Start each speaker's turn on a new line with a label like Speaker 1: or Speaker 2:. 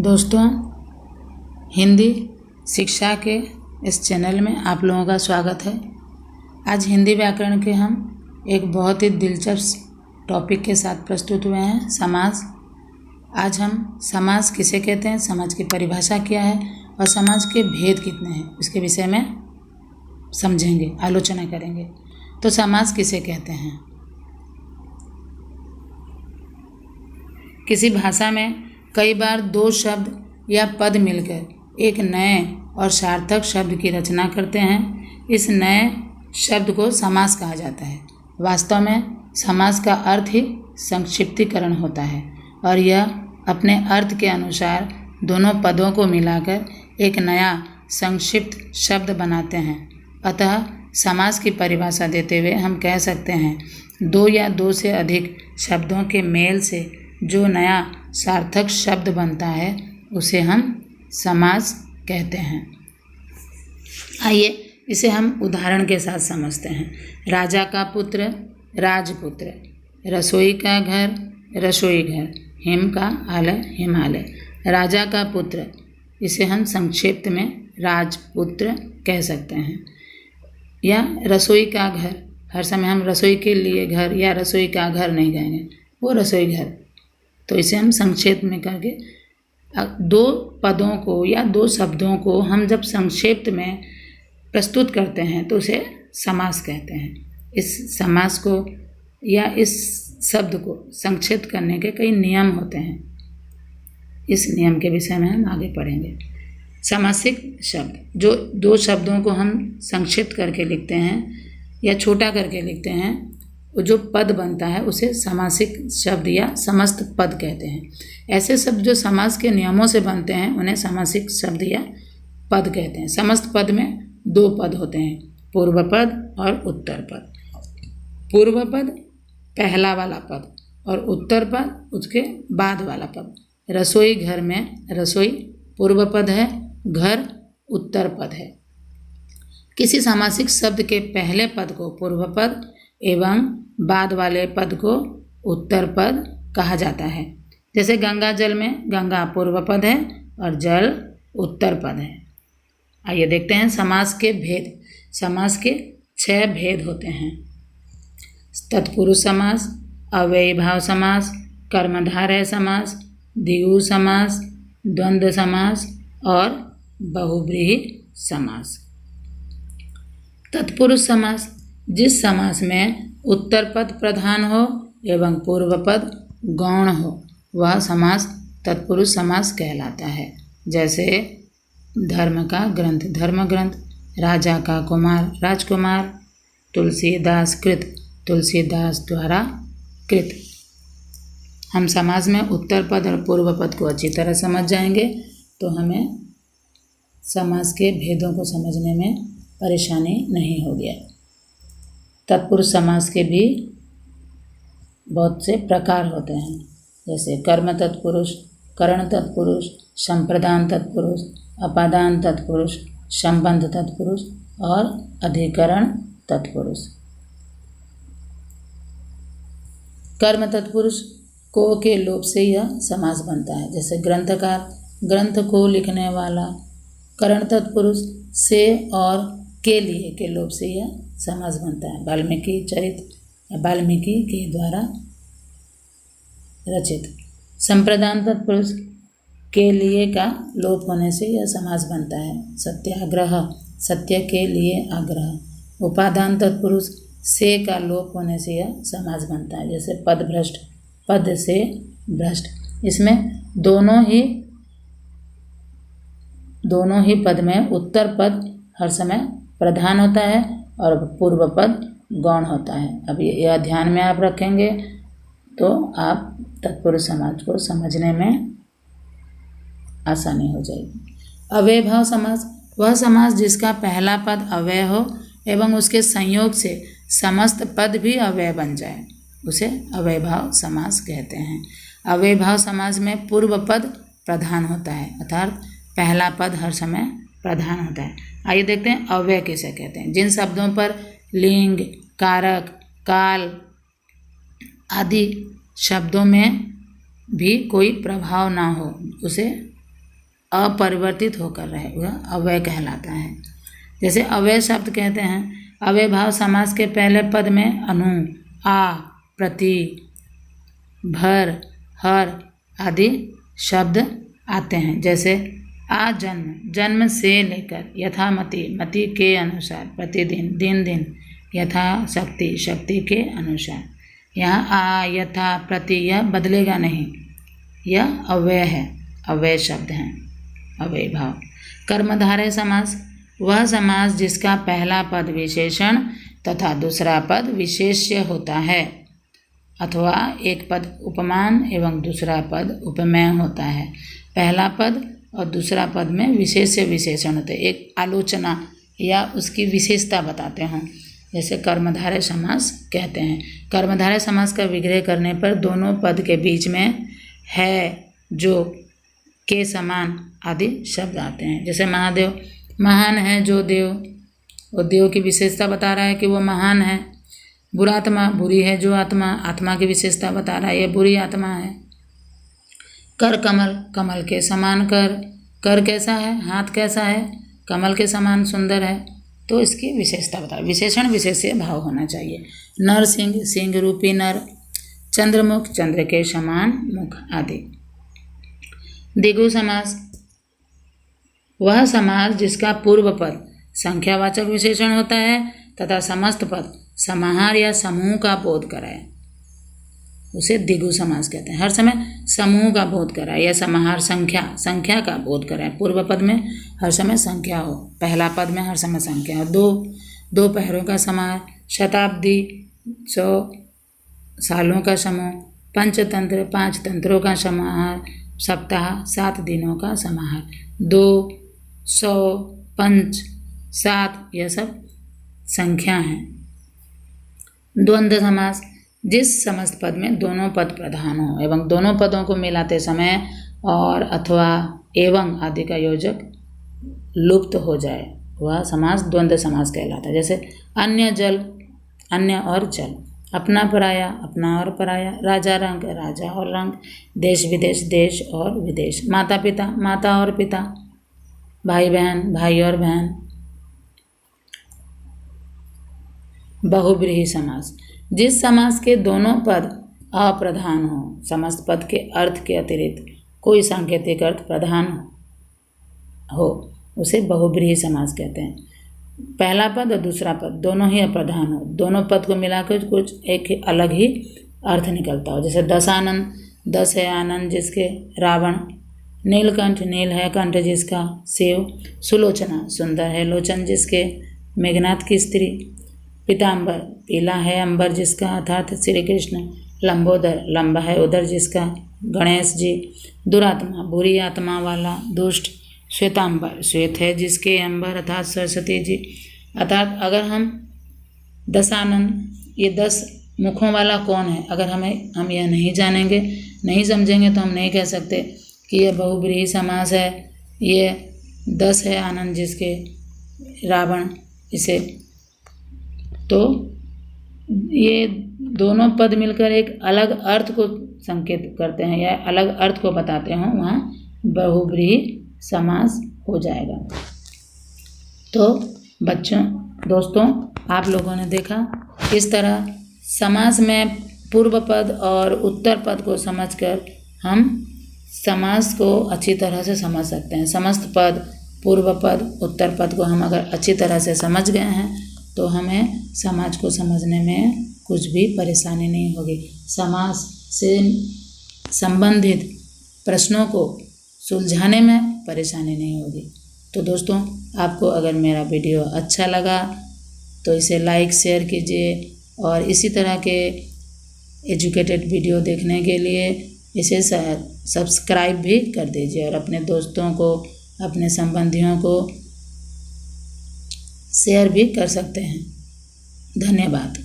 Speaker 1: दोस्तों, हिंदी शिक्षा के इस चैनल में आप लोगों का स्वागत है। आज हिंदी व्याकरण के हम एक बहुत ही दिलचस्प टॉपिक के साथ प्रस्तुत हुए हैं, समास। आज हम समास किसे कहते हैं, समाज की परिभाषा क्या है और समाज के भेद कितने हैं, इसके विषय में समझेंगे, आलोचना करेंगे। तो समास किसे कहते हैं? किसी भाषा में कई बार दो शब्द या पद मिलकर एक नए और सार्थक शब्द की रचना करते हैं। इस नए शब्द को समास कहा जाता है। वास्तव में समास का अर्थ ही संक्षिप्तीकरण होता है और यह अपने अर्थ के अनुसार दोनों पदों को मिलाकर एक नया संक्षिप्त शब्द बनाते हैं। अतः समास की परिभाषा देते हुए हम कह सकते हैं, दो या दो से अधिक शब्दों के मेल से जो नया सार्थक शब्द बनता है उसे हम समास कहते हैं। आइए इसे हम उदाहरण के साथ समझते हैं। राजा का पुत्र राजपुत्र, रसोई का घर रसोई घर, हिम का आलय हिमालय। राजा का पुत्र, इसे हम संक्षिप्त में राजपुत्र कह सकते हैं। या रसोई का घर, हर समय हम रसोई के लिए घर या रसोई का घर नहीं कहेंगे, वो रसोई घर, तो इसे हम संक्षेप में करके दो पदों को या दो शब्दों को हम जब संक्षेप में प्रस्तुत करते हैं तो उसे समास कहते हैं। इस समास को या इस शब्द को संक्षिप्त करने के कई नियम होते हैं। इस नियम के विषय में हम आगे पढ़ेंगे। समासिक शब्द, जो दो शब्दों को हम संक्षिप्त करके लिखते हैं या छोटा करके लिखते हैं, जो पद बनता है उसे समासिक शब्द या समस्त पद कहते हैं। ऐसे शब्द जो समास के नियमों से बनते हैं उन्हें समासिक शब्द या पद कहते हैं। समस्त पद में दो पद होते हैं, पूर्व पद और उत्तर पद। पूर्व पद पहला वाला पद और उत्तर पद उसके बाद वाला पद। रसोई घर में रसोई पूर्व पद है, घर उत्तर पद है। किसी समासिक शब्द के पहले पद को पूर्व पद एवं बाद वाले पद को उत्तर पद कहा जाता है। जैसे गंगा जल में गंगा पूर्व पद है और जल उत्तर पद है। आइए देखते हैं समास के भेद। समास के 6 भेद होते हैं। तत्पुरुष समास, अव्ययीभाव समास, कर्मधारय समास, द्विगु समास, द्वंद्व समास और बहुव्रीहि समास। तत्पुरुष समास, जिस समास में उत्तर पद प्रधान हो एवं पूर्व पद गौण हो वह समास तत्पुरुष समास कहलाता है। जैसे धर्म का ग्रंथ धर्म ग्रंथ, राजा का कुमार राजकुमार, तुलसीदास कृत तुलसीदास द्वारा कृत। हम समास में उत्तर पद और पूर्व पद को अच्छी तरह समझ जाएंगे तो हमें समास के भेदों को समझने में परेशानी नहीं होगी। तत्पुरुष समास के भी बहुत से प्रकार होते हैं, जैसे कर्म तत्पुरुष, करण तत्पुरुष, संप्रदान तत्पुरुष, अपादान तत्पुरुष, संबंध तत्पुरुष और अधिकरण तत्पुरुष। कर्म तत्पुरुष को के लोप से यह समास बनता है। जैसे ग्रंथकार, ग्रंथ को लिखने वाला। करण तत्पुरुष से और के लिए के लोप से यह समास बनता है। वाल्मीकि चरित्र या वाल्मीकि के द्वारा रचित। संप्रदान तत्पुरुष के लिए का लोप होने से यह समास बनता है। सत्याग्रह, सत्य के लिए आग्रह। उपादान तत्पुरुष से का लोप होने से यह समास बनता है। जैसे पदभ्रष्ट, पद से भ्रष्ट। इसमें दोनों ही पद में उत्तर पद हर समय प्रधान होता है और पूर्व पद गौण होता है। अब यह ध्यान में आप रखेंगे तो आप तत्पुरुष समास को समझने में आसानी हो जाएगी। अव्ययीभाव समास, वह समास जिसका पहला पद अव्यय हो एवं उसके संयोग से समस्त पद भी अव्यय बन जाए उसे अव्ययीभाव समास कहते हैं। अव्ययीभाव समास में पूर्व पद प्रधान होता है, अर्थात पहला पद हर समय प्रधान होता है। आइए देखते हैं अव्यय किसे कहते हैं। जिन शब्दों पर लिंग, कारक, काल आदि शब्दों में भी कोई प्रभाव ना हो उसे अपरिवर्तित होकर रहे, वह अव्यय कहलाता है। जैसे अव्यय शब्द कहते हैं, अव्यय भाव समास के पहले पद में अनु, आ, प्रति, भर, हर आदि शब्द आते हैं। जैसे आ जन्म, जन्म से लेकर, यथामति, मति के अनुसार, प्रतिदिन, दिन दिन, यथा शक्ति, शक्ति के अनुसार। यहाँ आ, यथा, प्रति यह बदलेगा नहीं, यह अव्यय है, अव्यय शब्द हैं, अव्यय भाव। कर्मधारय समास, वह समास जिसका पहला पद विशेषण तथा दूसरा पद विशेष्य होता है, अथवा एक पद उपमान एवं दूसरा पद उपमेय होता है। पहला पद और दूसरा पद में विशेष्य विशेषण होते हैं, एक आलोचना या उसकी विशेषता बताते हों, जैसे कर्मधारय समास कहते हैं। कर्मधारय समास का विग्रह करने पर दोनों पद के बीच में है, जो, के समान आदि शब्द आते हैं। जैसे महादेव, महान है जो देव, वो देव की विशेषता बता रहा है कि वो महान है। बुरात्मा, बुरी है जो आत्मा, आत्मा की विशेषता बता रहा है, ये बुरी आत्मा है। कर कमल, कमल के समान कर, कर कैसा है, हाथ कैसा है, कमल के समान सुंदर है, तो इसकी विशेषता बता, विशेषण विशेष्य भाव होना चाहिए। नर सिंह, सिंह रूपी नर। चंद्रमुख, चंद्र के समान मुख आदि। दिगु समास, वह समास जिसका पूर्व पद संख्यावाचक विशेषण होता है तथा समस्त पद समाहार या समूह का बोध कराए, उसे दिगु समास कहते हैं। हर समय समूह का बोध कराए या समाहार, संख्या का बोध कराए। पूर्व पद में हर समय संख्या हो, पहला पद में हर समय संख्या हो। दो पहरों का समाहार, शताब्दी 100 सालों का समूह, पंचतंत्र 5 तंत्रों का समाहार, सप्ताह 7 दिनों का समाहार। 2, 100, 5, 7 यह सब संख्या हैं। द्वंद्व समास, जिस समस्त पद में दोनों पद प्रधान हो एवं दोनों पदों को मिलाते समय और अथवा एवं आदि का योजक लुप्त हो जाए, वह समास द्वंद्व समास कहलाता है। जैसे अन्य जल, अन्य और जल। अपना पराया, अपना और पराया। राजा रंग, राजा और रंग। देश विदेश, देश और विदेश। माता पिता, माता और पिता। भाई बहन, भाई और बहन। बहुव्रीहि समास, जिस समास के दोनों पद अप्रधान हो, समस्त पद के अर्थ के अतिरिक्त कोई सांकेतिक अर्थ प्रधान हो, उसे बहुव्रीहि समास कहते हैं। पहला पद और दूसरा पद दोनों ही अप्रधान हो, दोनों पद को मिलाकर कुछ एक अलग ही अर्थ निकलता हो। जैसे दशानन, 10 है आनंद जिसके, रावण। नीलकंठ, नील है कंठ जिसका, शिव। सुलोचना, सुंदर है लोचन जिसके, मेघनाथ की स्त्री। पीताम्बर, पीला है अंबर जिसका, अर्थात श्री कृष्ण। लंबोदर, लंबा है उदर जिसका, गणेश जी। दुरात्मा, बुरी आत्मा वाला, दुष्ट। श्वेतांबर, श्वेत है जिसके अंबर, अर्थात सरस्वती जी। अर्थात अगर हम दशानन, ये 10 मुखों वाला कौन है, अगर हम यह नहीं जानेंगे, नहीं समझेंगे, तो हम नहीं कह सकते कि यह बहुव्रीहि समास है। ये 10 है आनंद जिसके, रावण, इसे। तो ये दोनों पद मिलकर एक अलग अर्थ को संकेत करते हैं या अलग अर्थ को बताते हों, वहाँ बहुव्रीहि समास हो जाएगा। तो बच्चों, दोस्तों, आप लोगों ने देखा इस तरह समास में पूर्व पद और उत्तर पद को समझकर हम समास को अच्छी तरह से समझ सकते हैं। समस्त पद, पूर्व पद, उत्तर पद को हम अगर अच्छी तरह से समझ गए हैं तो हमें समाज को समझने में कुछ भी परेशानी नहीं होगी। समास से संबंधित प्रश्नों को सुलझाने में परेशानी नहीं होगी। तो दोस्तों, आपको अगर मेरा वीडियो अच्छा लगा तो इसे लाइक शेयर कीजिए और इसी तरह के एजुकेटेड वीडियो देखने के लिए इसे सब्सक्राइब भी कर दीजिए और अपने दोस्तों को, अपने संबंधियों को शेयर भी कर सकते हैं। धन्यवाद।